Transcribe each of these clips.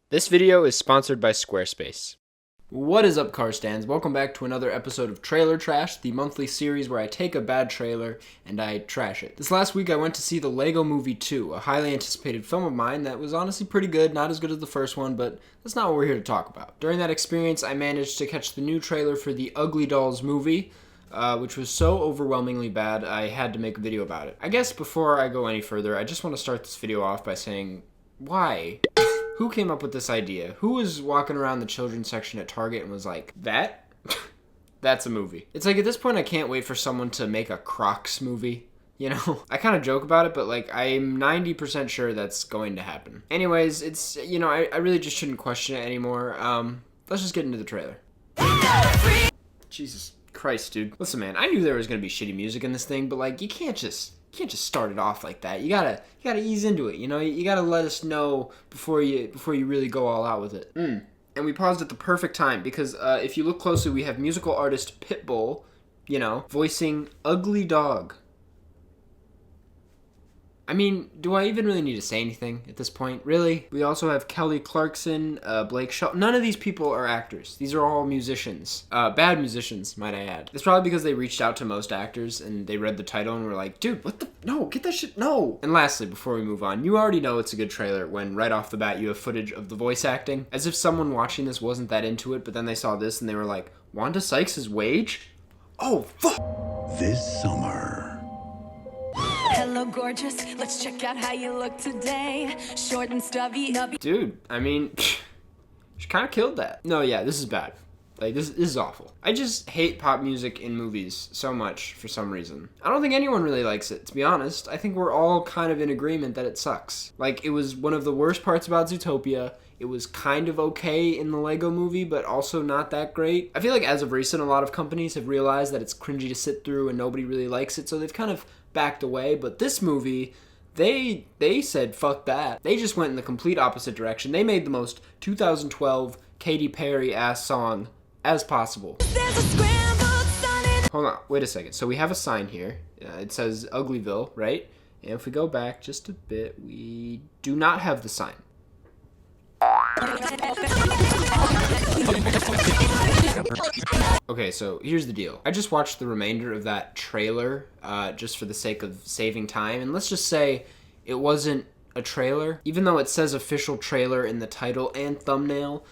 This video is sponsored by Squarespace. What is up, Karstens? Welcome back to another episode of Trailer Trash, the monthly series where I take a bad trailer and I trash it. This last week I went to see the Lego Movie 2, a highly anticipated film of mine that was honestly pretty good, not as good as the first one, but that's not what we're here to talk about. During that experience, I managed to catch the new trailer for the Ugly Dolls movie, which was so overwhelmingly bad I had to make a video about it. I guess before I go any further, I just want to start this video off by saying, why? Who came up with this idea? Who was walking around the children's section at Target and was like, that? That's a movie. It's like, at this point, I can't wait for someone to make a Crocs movie. You know? I kind of joke about it, but like, I'm 90% sure that's going to happen. Anyways, it's, you know, I really just shouldn't question it anymore. Let's just get into the trailer. Jesus Christ, dude. Listen, man, I knew there was going to be shitty music in this thing, but like, you can't just start it off like that. You gotta ease into it, you know? You gotta let us know before you really go all out with it. And we paused at the perfect time because if you look closely, we have musical artist Pitbull, you know, voicing Ugly Dog. I mean, do I even really need to say anything at this point? Really? We also have Kelly Clarkson, Blake Shelton. None of these people are actors. These are all musicians. Bad musicians, might I add. It's probably because they reached out to most actors and they read the title and were like, dude, what the? No, get that shit, no. And lastly, before we move on, you already know it's a good trailer when right off the bat you have footage of the voice acting. As if someone watching this wasn't that into it, but then they saw this and they were like, Wanda Sykes' Wage? Oh, fuck. This summer. Hello, gorgeous. Let's check out how you look today. Short and stubby. Dude, I mean, she kind of killed that. No, yeah, this is bad. Like, this is awful. I just hate pop music in movies so much for some reason. I don't think anyone really likes it, to be honest. I think we're all kind of in agreement that it sucks. Like, it was one of the worst parts about Zootopia. It was kind of okay in the Lego movie, but also not that great. I feel like as of recent, a lot of companies have realized that it's cringy to sit through and nobody really likes it, so they've kind of backed away. But this movie, they said fuck that. They just went in the complete opposite direction. They made the most 2012 Katy Perry-ass song as possible. Hold on, wait a second. So we have a sign here. It says Uglyville, right? And if we go back just a bit, we do not have the sign. Okay, so here's the deal. I just watched the remainder of that trailer just for the sake of saving time, and let's just say it wasn't a trailer. Even though it says official trailer in the title and thumbnail,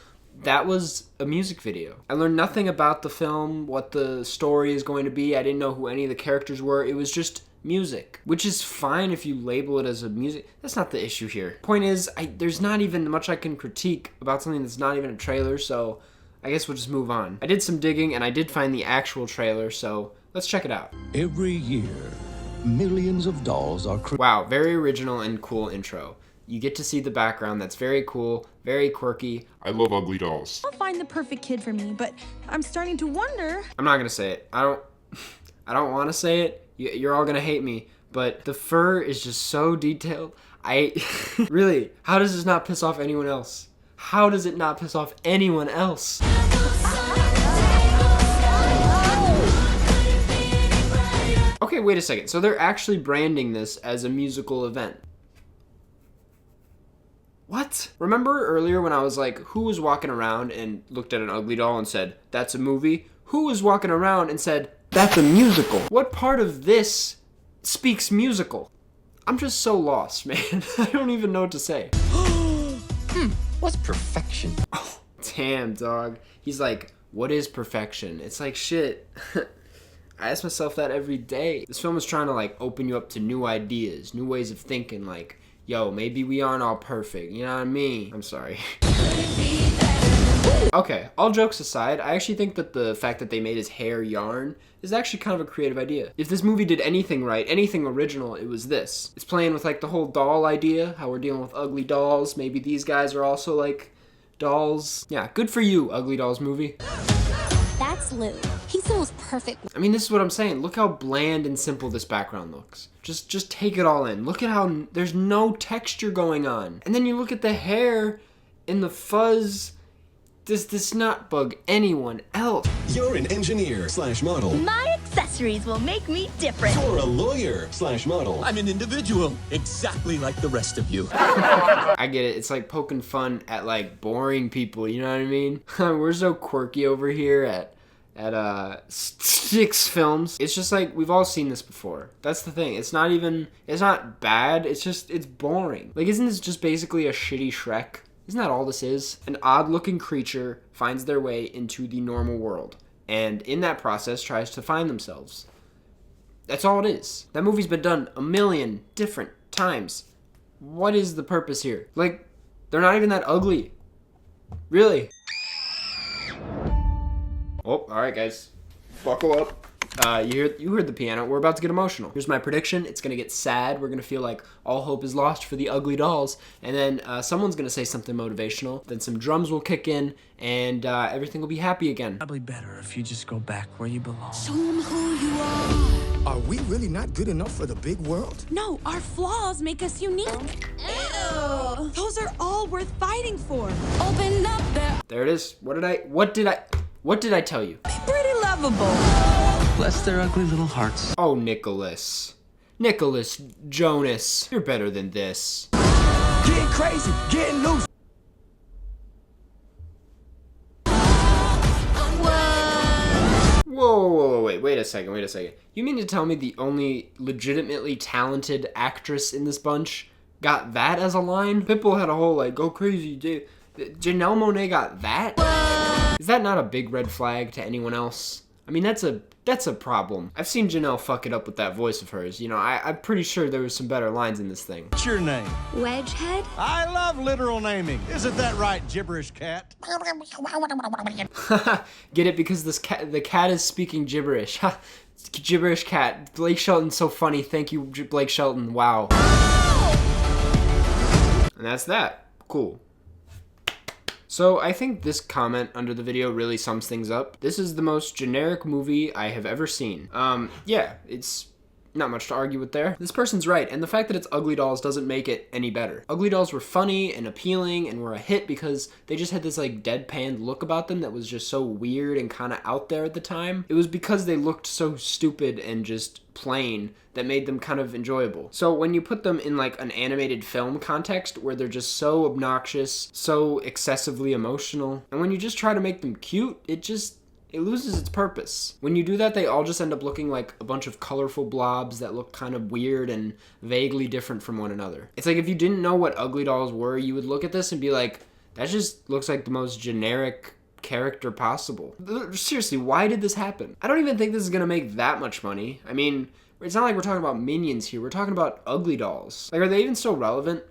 that was a music video. I learned nothing about the film, what the story is going to be. I didn't know who any of the characters were. It was just music, which is fine if you label it as a music. That's not the issue here. Point is, there's not even much I can critique about something that's not even a trailer, so I guess we'll just move on. I did some digging and I did find the actual trailer, so let's check it out. Every year, millions of dolls are created. Wow, very original and cool intro. You get to see the background. That's very cool, very quirky. I love ugly dolls. I'll find the perfect kid for me, but I'm starting to wonder. I'm not gonna say it. I don't want to say it. You're all gonna hate me, but the fur is just so detailed. Really, how does this not piss off anyone else? How does it not piss off anyone else? Okay, wait a second. So they're actually branding this as a musical event. What? Remember earlier when I was like, who was walking around and looked at an ugly doll and said, that's a movie? Who was walking around and said, that's a musical? What part of this speaks musical? I'm just so lost, man. I don't even know what to say. What's perfection? Oh, damn, dog. He's like, what is perfection? It's like, shit. I ask myself that every day. This film is trying to like open you up to new ideas, new ways of thinking, like, yo, maybe we aren't all perfect, you know what I mean? I'm sorry. Okay, all jokes aside, I actually think that the fact that they made his hair yarn is actually kind of a creative idea. If this movie did anything right, anything original, it was this. It's playing with like the whole doll idea, how we're dealing with ugly dolls. Maybe these guys are also like dolls. Yeah, good for you, Ugly Dolls movie. That's Lou. He's the most perfect. I mean, this is what I'm saying. Look how bland and simple this background looks. Just take it all in. Look at how there's no texture going on. And then you look at the hair and the fuzz. Does this not bug anyone else? You're an engineer/model. My accessory accessories will make me different. You're a lawyer/model. I'm an individual, exactly like the rest of you. I get it. It's like poking fun at like boring people. You know what I mean? We're so quirky over here at Six Films. It's just like we've all seen this before. That's the thing. It's not bad. It's boring. Like, isn't this just basically a shitty Shrek? Isn't that all this is? An odd-looking creature finds their way into the normal world, and in that process tries to find themselves. That's all it is. That movie's been done a million different times. What is the purpose here? Like, they're not even that ugly. Really. Oh, alright guys. Buckle up. You heard the piano. We're about to get emotional. Here's my prediction. It's gonna get sad. We're gonna feel like all hope is lost for the ugly dolls. And then someone's gonna say something motivational. Then some drums will kick in, and everything will be happy again. Probably better if you just go back where you belong. Show 'em who you are. Are we really not good enough for the big world? No, our flaws make us unique. Ew. Those are all worth fighting for. Open up there. There it is. What did I tell you? Pretty lovable. Bless their ugly little hearts. Oh, Nicholas Jonas, you're better than this. Getting crazy, getting loose. Whoa, wait a second. You mean to tell me the only legitimately talented actress in this bunch got that as a line? Pitbull had a whole like, go crazy, dude. Janelle Monáe got that? Is that not a big red flag to anyone else? I mean, that's a problem. I've seen Janelle fuck it up with that voice of hers. You know, I'm pretty sure there was some better lines in this thing. What's your name? Wedgehead? I love literal naming. Isn't that right, gibberish cat? Get it? Because the cat is speaking gibberish. Gibberish cat. Blake Shelton's so funny. Thank you, Blake Shelton. Wow. And that's that. Cool. So I think this comment under the video really sums things up. This is the most generic movie I have ever seen. Yeah, it's not much to argue with there. This person's right, and the fact that it's Ugly Dolls doesn't make it any better. Ugly Dolls were funny and appealing and were a hit because they just had this like deadpan look about them that was just so weird and kind of out there at the time. It was because they looked so stupid and just plain that made them kind of enjoyable. So when you put them in like an animated film context where they're just so obnoxious, so excessively emotional, and when you just try to make them cute, it loses its purpose. When you do that, they all just end up looking like a bunch of colorful blobs that look kind of weird and vaguely different from one another. It's like if you didn't know what Ugly Dolls were, you would look at this and be like, that just looks like the most generic character possible. Seriously, why did this happen? I don't even think this is gonna make that much money. I mean, it's not like we're talking about Minions here. We're talking about Ugly Dolls. Like, are they even still relevant?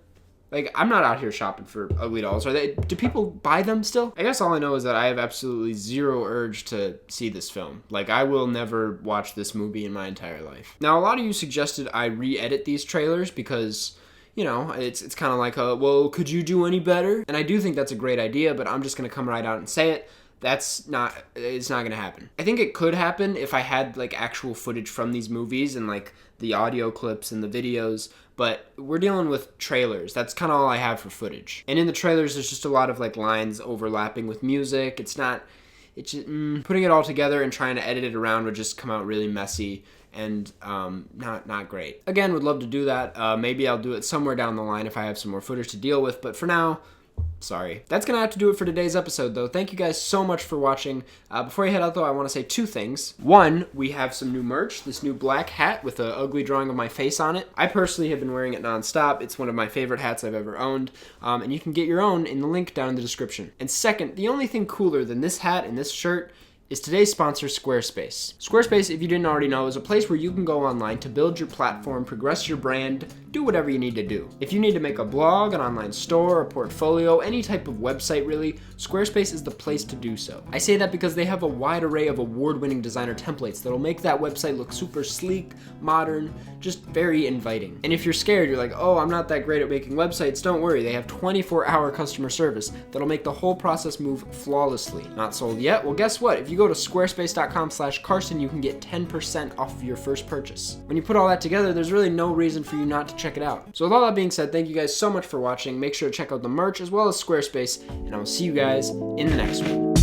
Like, I'm not out here shopping for Ugly Dolls. Do people buy them still? I guess all I know is that I have absolutely zero urge to see this film. Like, I will never watch this movie in my entire life. Now, a lot of you suggested I re-edit these trailers because, you know, it's kind of like, well, could you do any better? And I do think that's a great idea, but I'm just going to come right out and say it. It's not gonna happen. I think it could happen if I had like actual footage from these movies and like the audio clips and the videos, but we're dealing with trailers. That's kind of all I have for footage. And in the trailers, there's just a lot of like lines overlapping with music. It's just, putting it all together and trying to edit it around would just come out really messy and not great. Again, would love to do that. Maybe I'll do it somewhere down the line if I have some more footage to deal with, but for now, sorry. That's gonna have to do it for today's episode though. Thank you guys so much for watching. Before I head out though, I want to say two things. One, we have some new merch, this new black hat with an ugly drawing of my face on it. I personally have been wearing it nonstop. It's one of my favorite hats I've ever owned, and you can get your own in the link down in the description. And second, the only thing cooler than this hat and this shirt is today's sponsor, Squarespace. Squarespace, if you didn't already know, is a place where you can go online to build your platform, progress your brand, do whatever you need to do. If you need to make a blog, an online store, a portfolio, any type of website really, Squarespace is the place to do so. I say that because they have a wide array of award-winning designer templates that'll make that website look super sleek, modern, just very inviting. And if you're scared, you're like, oh, I'm not that great at making websites, don't worry, they have 24-hour customer service that'll make the whole process move flawlessly. Not sold yet? Well, guess what? If you go to squarespace.com/Karsten, you can get 10% off of your first purchase. When you put all that together, there's really no reason for you not to check it out. So with all that being said, thank you guys so much for watching. Make sure to check out the merch as well as Squarespace, and I will see you guys in the next one.